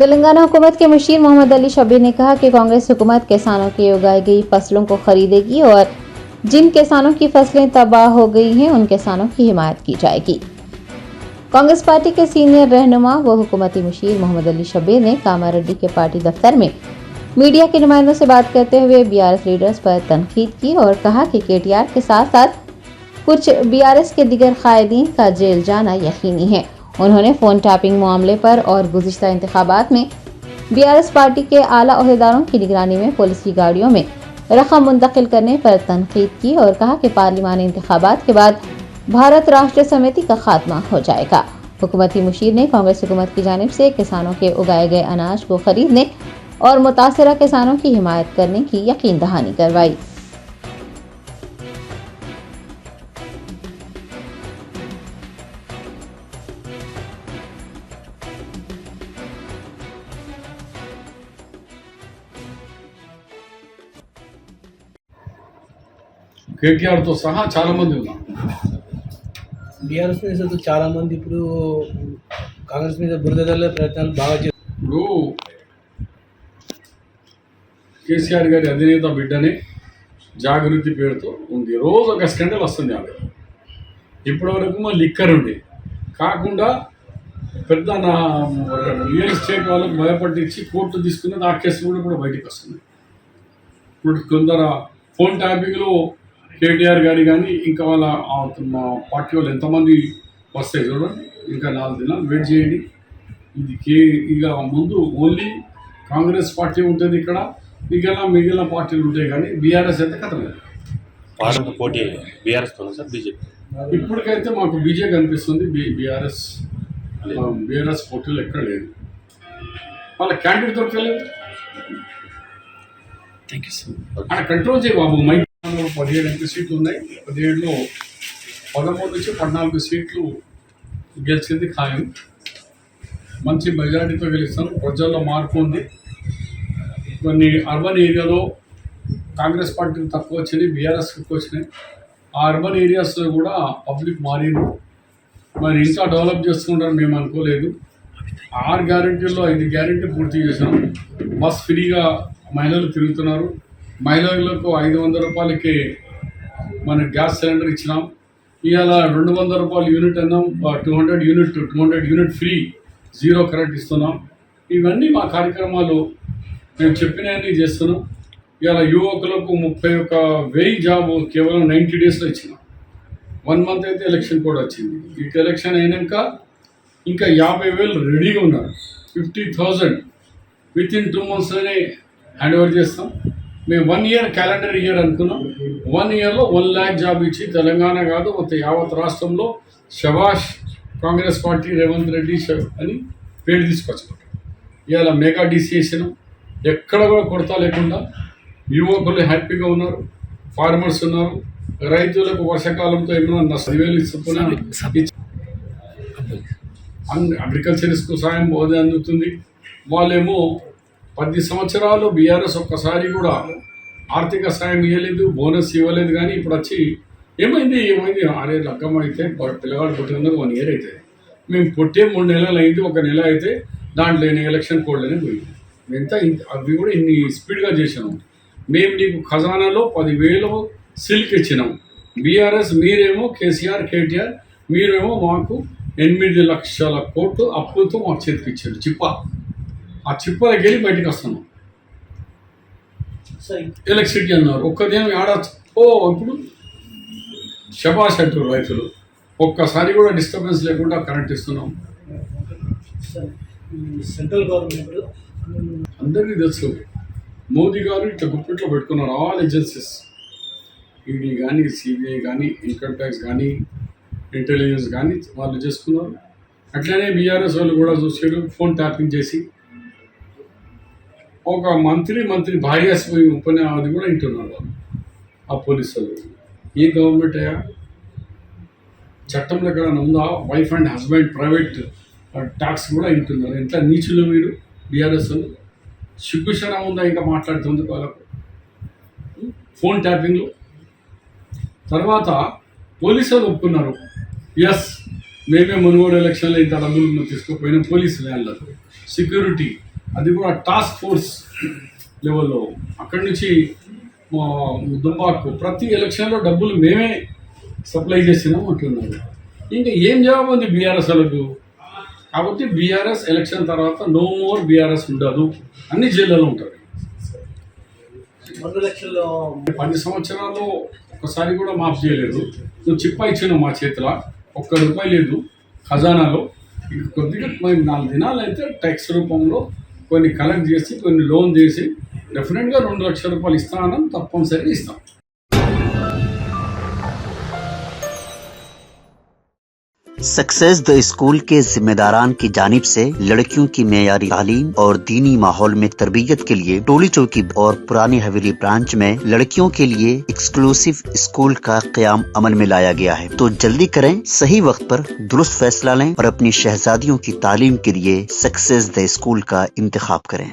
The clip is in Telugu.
तेलंगाना हुकूमत के मुशीर मोहम्मद अली शब्बीर ने कहा कि कांग्रेस हुकूमत किसानों की उगाई गई फसलों को खरीदेगी और जिन किसानों की फसलें तबाह हो गई हैं उन किसानों की हिमायत की जाएगी। कांग्रेस पार्टी के सीनियर रहनुमा व हुकूमती मुशीर मोहम्मद अली शब्बीर ने कामारेड्डी के पार्टी दफ्तर में मीडिया के नुमाइंदों से बात करते हुए बीआरएस लीडर्स पर तनकीद की और कहा कि केटीआर के साथ साथ कुछ बीआरएस के दिगर कायदीन का जेल जाना यकीनी है। उन्होंने फोन टैपिंग मामले पर और गुज़िश्ता इंतखाबात में बीआरएस पार्टी के आला ओहदेदारों की निगरानी में पुलिस की गाड़ियों में रकम मुंतकिल करने पर तनकीद की और कहा कि पार्लिमानी इंतखाबात के बाद भारत राष्ट्र समिति का खात्मा हो जाएगा। हुकूमती मुशीर ने कांग्रेस हुकूमत की जानिब से किसानों के उगाए गए अनाज को खरीदने और मुतासरा किसानों की हिमायत करने की यकीन दहानी करवाई। కేటీఆర్తో సహా చాలామంది ఉన్నారు. బీఆర్ఎస్ మీద చాలా మంది ఇప్పుడు కాంగ్రెస్ మీద బురద జల్లే ప్రయత్నాలు బాగా చేస్తారు. ఇప్పుడు కేసీఆర్ గారి అధినేత బిడ్డని జాగృతి పేరుతో ఉంది. రోజు ఒక స్కాండల్ వస్తుంది ఆమె. ఇప్పటివరకు మా లిక్కర్ ఉండే కాకుండా పెద్ద నా రియల్ ఎస్టేట్ వాళ్ళకి భయపట్టించి కోర్టు తీసుకున్నది. ఆ కేసు కూడా ఇప్పుడు బయటికి వస్తుంది. ఇప్పుడు కొందరు ఫోన్ ట్యాపింగ్లో కేటీఆర్ గారి కానీ ఇంకా వాళ్ళ పార్టీ వాళ్ళు ఎంతమంది వస్తాయి చూడండి. ఇంకా 4 దినాలు వెయిట్ చేయండి. ఇది ఇక ముందు ఓన్లీ కాంగ్రెస్ పార్టీ ఉంటుంది ఇక్కడ, మిగిలిన పార్టీలు ఉంటాయి కానీ బీఆర్ఎస్ అయితే కథ లేదు. పార్లమెంట్ పోటీ బీఆర్ఎస్తో సార్ బీజేపీ ఇప్పటికైతే మాకు బీజేపీ కనిపిస్తుంది. బీఆర్ఎస్ పోటీలు ఎక్కడ లేదు. వాళ్ళ క్యాండిడేట్ దొరకలేదు. Thank you sir. అక్కడ కంట్రోల్ చేయ బాబు. 17 ఎంపీ సీట్లు ఉన్నాయి. 17లో 13 నుంచి 14 సీట్లు గెలిచింది ఖాయం. మంచి మెజారిటీతో గెలుస్తాను. ప్రజల్లో మార్పు ఉంది. కొన్ని అర్బన్ ఏరియాలో కాంగ్రెస్ పార్టీకి తక్కువ వచ్చినాయి, బీఆర్ఎస్కి ఎక్కువ వచ్చినాయి. ఆ అర్బన్ ఏరియాస్లో కూడా పబ్లిక్ మారింది. మరి ఇంకా డెవలప్ చేసుకుంటారని మేము అనుకోలేదు. 6 గ్యారెంటీల్లో 5 గ్యారెంటీ పూర్తి చేసాం. బస్ ఫ్రీగా మహిళలు తిరుగుతున్నారు. మహిళలకు 500 రూపాయలకి మన గ్యాస్ సిలిండర్ ఇచ్చినాం. ఇవాళ 200 రూపాయలు యూనిట్ అన్నాం. 200 యూనిట్ ఫ్రీ, 0 కరెంట్ ఇస్తున్నాం. ఇవన్నీ మా కార్యక్రమాలు మేము చెప్పినవన్నీ చేస్తున్నాం. ఇవాళ యువకులకు 31,000 జాబ్ కేవలం 90 డేస్లో ఇచ్చినాం. 1 మంత్ అయితే ఎలక్షన్ కూడా వచ్చింది. ఈ ఎలక్షన్ అయినాక ఇంకా 50,000 రెడీగా ఉన్నారు. 50,000 విత్ ఇన్ 2 మంత్స్లోనే హ్యాండ్ ఓవర్ చేస్తాం. మేము 1 ఇయర్ క్యాలెండర్ ఇయర్ అనుకున్నాం. 1 ఇయర్లో 1 lakh జాబ్ ఇచ్చి తెలంగాణ కాదు మొత్తం యావత్ రాష్ట్రంలో శభాష్ కాంగ్రెస్ పార్టీ రేవంత్ రెడ్డి అని పేరు తీసుకొచ్చాం. ఇవాళ మెగా డిసియేషన్ ఎక్కడ కూడా కొరత లేకుండా యువకులు హ్యాపీగా ఉన్నారు. ఫార్మర్స్ ఉన్నారు. రైతులకు వర్షాకాలంతో ఏమైనా 10,000 చొప్పున అగ్రికల్చర్స్కు సాయం అందుతుంది. వాళ్ళేమో 10 సంవత్సరాలు బీఆర్ఎస్ ఒక్కసారి కూడా ఆర్థిక సాయం ఇవ్వలేదు, బోనస్ ఇవ్వలేదు. కానీ ఇప్పుడు వచ్చి ఏమైంది అరే లగ్గం అయితే పిల్లవాడు పుట్టినందుకు 1 ఇయర్ అవుతుంది. మేము పుట్టే 3 నెలలు అయింది. 1 నెల అయితే దాంట్లో ఎలక్షన్ కోడ్లోనే పోయింది. అవి కూడా ఇన్ని స్పీడ్గా చేసినాం. మేము నీకు ఖజానాలో 10,000 సిల్క్ ఇచ్చినాం. బీఆర్ఎస్ మీరేమో కేసీఆర్ కేటీఆర్ మీరేమో మాకు 8 లక్షల కోట్లు అప్పులతో మాకు చేతికి ఇచ్చారు. ఆ చిప్పలకి వెళ్ళి బయటకు వస్తున్నాం. ఎలక్ట్రిసిటీ అన్నారు. ఒక్కదేమో ఇప్పుడు శబాష్ అంటారు రైతులు. ఒక్కసారి కూడా డిస్టర్బెన్స్ లేకుండా కరెంట్ ఇస్తున్నాం. సెంట్రల్ గవర్నమెంట్ అందరికీ తెలుసు. మోదీ గారు ఇట్లా గుప్పిట్లో పెట్టుకున్నారు. ఆల్ ఏజెన్సీస్, ఈడీ కానీ, సిబిఐ కానీ, ఇన్కమ్ ట్యాక్స్ కానీ, ఇంటెలిజెన్స్ కానీ వాళ్ళు చేసుకున్నారు. అట్లనే బీఆర్ఎస్ వాళ్ళు కూడా చూసారు. ఫోన్ ట్యాపింగ్ చేసి ఒక మంత్రి భార్యాస్పోయి ఉపన్యాసం అది కూడా వింటున్నారు వాళ్ళు. ఆ పోలీసులు ఏ గవర్నమెంట్ అయ్యా? చట్టంలో ఎక్కడైనా ఉందా? Wife and husband private tax కూడా వింటున్నారు. ఎంత నీచులు మీరు బీఆర్ఎస్. సిగ్గుశరం ఉందా ఇంకా మాట్లాడుతుంది వాళ్ళకు ఫోన్ ట్యాపింగ్లో? తర్వాత పోలీసులు ఒప్పుకున్నారు. మేమే మునుగోడు ఎలక్షన్లో ఇంత డబ్బులు తీసుకుపోయిన పోలీసు వ్యాన్లకు సెక్యూరిటీ అది కూడా టాస్క్ ఫోర్స్ లెవెల్లో. అక్కడి నుంచి దుబ్బాకు ప్రతి ఎలక్షన్లో డబ్బులు మేమే సప్లై చేసినాం అంటున్నారు. ఇంకా ఏం జవాబు ఉంది బీఆర్ఎస్ వాళ్ళకు? కాబట్టి బీఆర్ఎస్ ఎలక్షన్ తర్వాత నో మోర్ బీఆర్ఎస్ ఉండదు, అన్ని జిల్లాలో ఉంటారు. 2 లక్షల్లో 10 సంవత్సరాల్లో ఒకసారి కూడా మాఫ్ చేయలేదు. నువ్వు చిప్ప ఇచ్చినావు మా చేతిలో, ₹1 లేదు ఖజానాలో. ఇక కొద్దిగా మేము 4 దినాలు అయితే ట్యాక్స్ రూపంలో కొన్ని కలెక్ట్ చేసి కొన్ని లోన్ చేసి డెఫినెట్గా ₹2 లక్షలు ఇస్తానని తప్పనిసరిగా ఇస్తాం. सक्सेस द स्कूल के जिम्मेदारान की जानिब से लड़कियों की मेयारी तालीम और दीनी माहौल में तरबियत के लिए टोली चौकी और पुरानी हवेली ब्रांच में लड़कियों के लिए एक्सक्लूसिव स्कूल का क़याम अमल में लाया गया है। तो जल्दी करें, सही वक्त पर दुरुस्त फैसला लें और अपनी शहजादियों की तालीम के लिए सक्सेस द स्कूल का इंतखाब करें।